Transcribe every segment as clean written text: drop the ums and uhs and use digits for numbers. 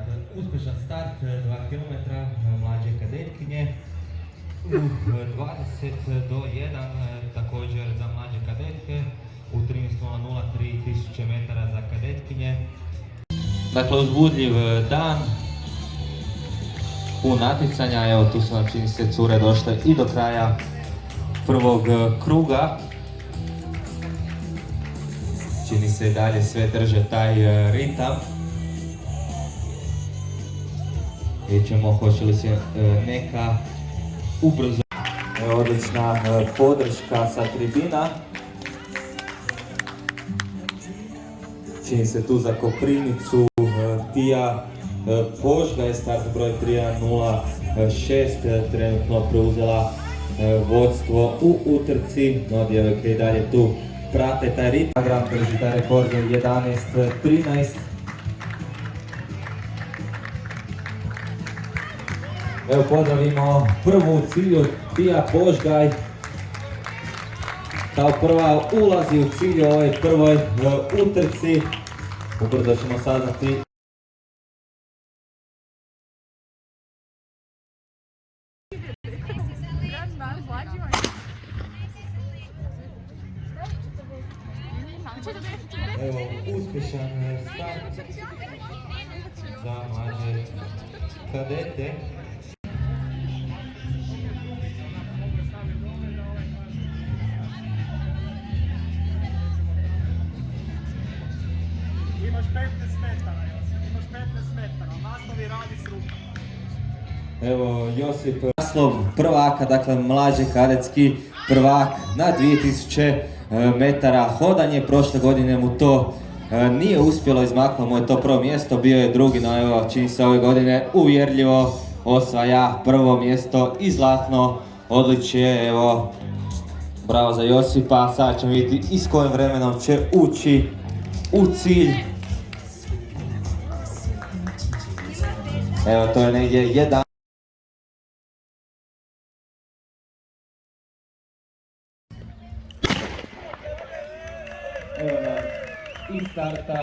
Dakle, uspješan start, 2 km mlađe kadetkinje. 20 do 1 također za mlađe kadetke. U 13.00 3000 metara za kadetkinje. Dakle, uzbudljiv dan. Pun natjecanja, evo tu su nam čini se cure došle i do kraja prvog kruga. Čini se i dalje sve drže taj ritam. Vidjet ćemo hoće li se neka ubrzo. Odlična podrška sa tribina. Čini se tu za Koprivnicu Tija Požgaj, start broj 3106, trenutno preuzela vodstvo u utrci, no djevojke i dalje tu prate taj ritam. Gram drži taj rekord 11.13. Evo pozdravimo prvu u cilju Tija Požgaj. Kao prva ulazi u cilju ovoj prvoj utrci. Ubrzo ćemo saznati evo uspješan start za mlađe kadete. Imaš 15 metara, imaš 15 metara, nastavi radi s rukom. Evo Josip naslov prvaka, dakle mlađe kadetski prvak na 2000 metara hodanje. Prošle godine mu to nije uspjelo, izmaklo mu je to prvo mjesto, bio je drugi, no evo čini se ove godine uvjerljivo osvaja prvo mjesto i zlatno odličje. Evo, bravo za Josipa, sad ćemo vidjeti i s kojim vremenom će ući u cilj. Evo, to je negdje jedan. Evo nam i starta.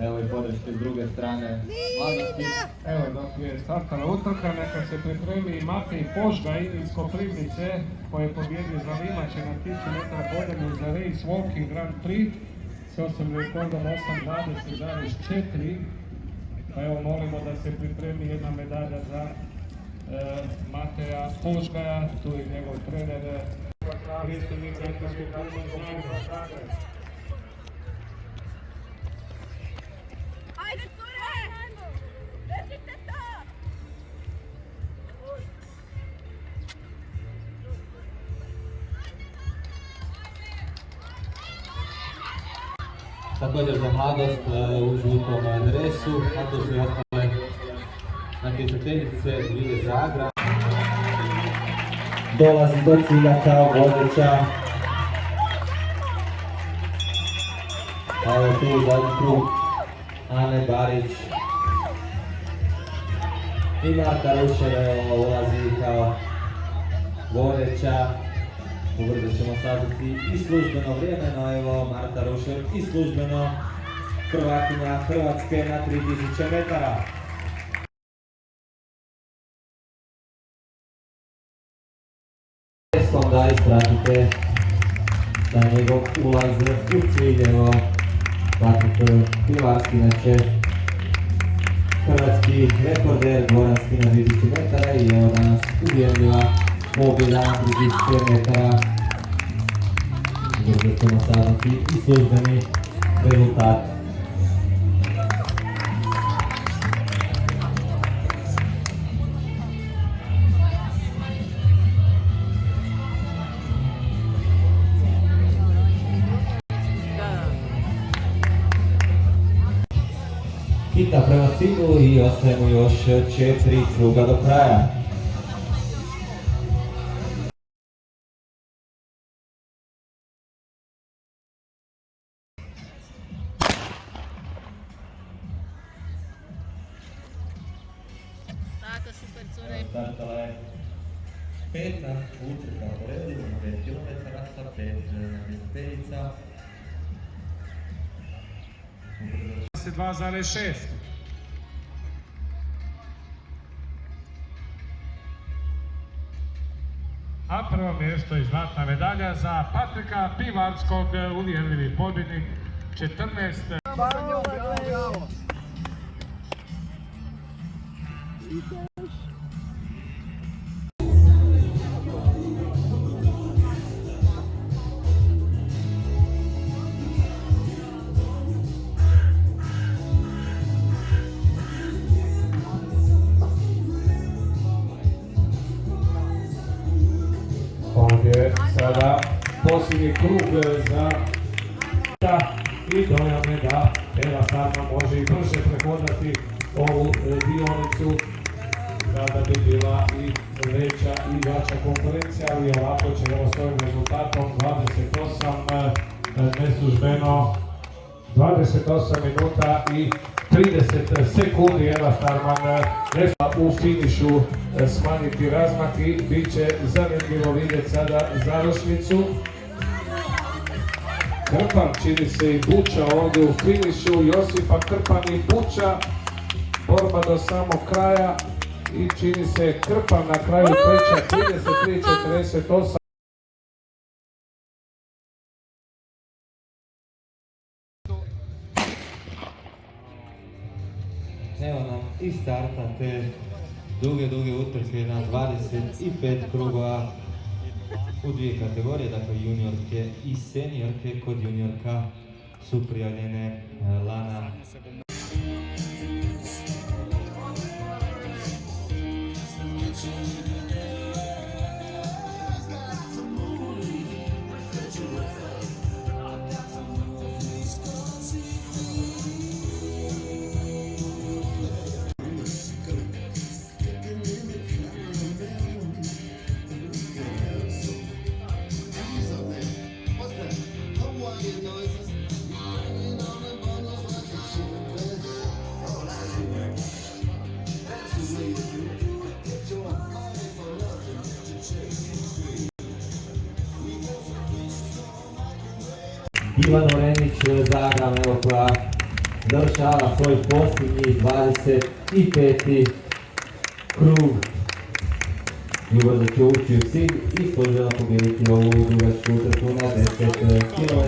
Evo i podrške s druge strane. Mladosti. Evo dok je startala utrka, neka se pripremi Matej Požgaj iz Koprivnice koji je pobjedio za Limače na 1000 metara hodanja za Race Walking Grand Prix s osobnim rekordom 8.20.4. Pa evo molimo da se pripremi jedna medalja za Mateja Požgaja, tu je njegov trener Kristovnik Gradskog kluba Zagreb. Ajde cure! Držite to! Također za mladost u žutom dresu, a to su i ostale natjecateljice Vile Zagreb. Dolazi do cilja kao vodeća. Evo tu zadnji krug Ane Barić i Marta Rušer ulazi kao vodeća. Ubrzo ćemo saznati i službeno vrijeme, no evo Marta Rušer i službeno prvakinja Hrvatske na 3000 metara. Da ispratite da njegov ulaz u cilj, evo Patrik Pivarski, inače hrvatski rekorder dvoranski na 2000 metara i evo danas uvjerljiva pobjeda na 3000 metara. Ubrzo ćemo saznati i službeni rezultat. Hita prema cilju i ostajemo još 4 kruga do kraja. Tako, super cure. Startala je peta utrka po redu, na 5 km sa 5 natjecateljica. 22.6. a prvo mjesto i zlatna medalja za Patrika Pivarskog, uvjerljivi pobjednik 14. Ovdje sada posljednji krug za i dojam je da Eva Starman može i brže prehodati ovu dionicu kada bi bila i veća i jača konkurencija, ali ovako ćemo s ovim rezultatom 28 neslužbeno 28 minuta i 30 sekundi Eva Starman u finišu smanjiti razmak i bit će zanimljivo vidjeti sada završnicu. Krpan čini se i Buča ovdje u finišu, Josipa Krpan i Buča, borba do samog kraja i čini se Krpan na kraju treća 33-48. Evo nam i starta te duge utrke na 25 krugova u dvije kategorije, dakle juniorke i seniorke. Kod juniorka su prijavljene Lana Ivan Orenić Zagram, evo koja završava svoj posljednji 25. krug. I ubrzo će ući u cilj i složeno pobijediti ovu dugačku utrku na 10 km.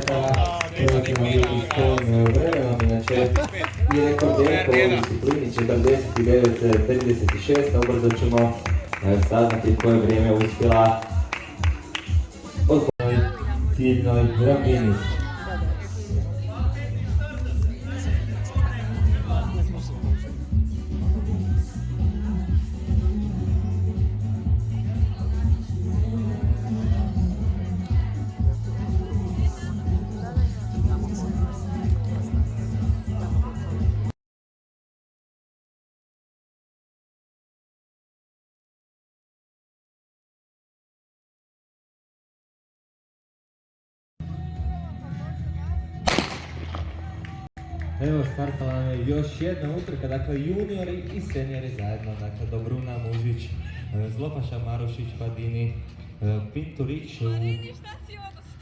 Prvo ćemo biti s kojim vremenom, inače i rekorder po disciplini 49.36, a ubrzo ćemo saznati koje vrijeme uspjela od ciljnoj ravnini. Evo startala nam je još jedna utrka, dakle juniori i seniori zajedno, dakle Dobruna Mužić, Zlopaša Marušić, Padini, Pinturić u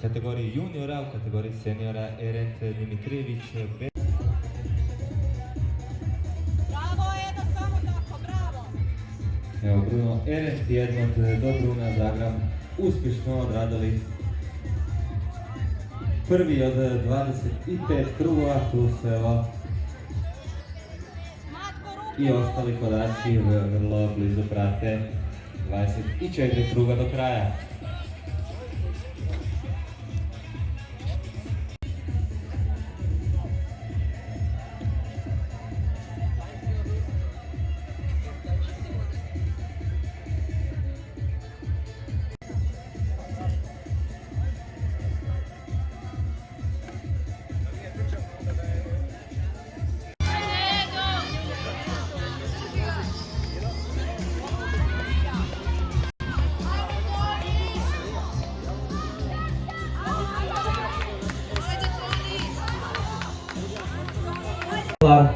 kategoriji juniora, u kategoriji seniora Erent Dimitrijević. Bravo, Edo, samo tako, bravo! Evo Bruno Erent i Edmond Dobruna Zagram uspješno odradili prvi od 25 krugova, tu su evo i ostali kodači vrlo blizu prate 24 kruga do kraja.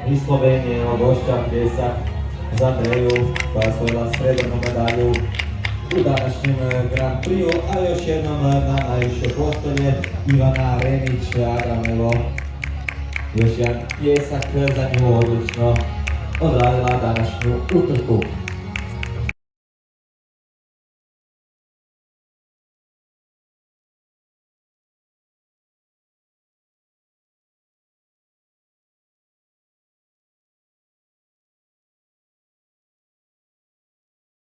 Iz Slovenije Gošća Pljesak za Andreju koja je osvojila srebrnu medalju u današnjem Grand Prixu, a još jednom na najviše postolje Ivana Renić, Agramevo, još jedan pljesak za nju odlično odradila današnju utrku.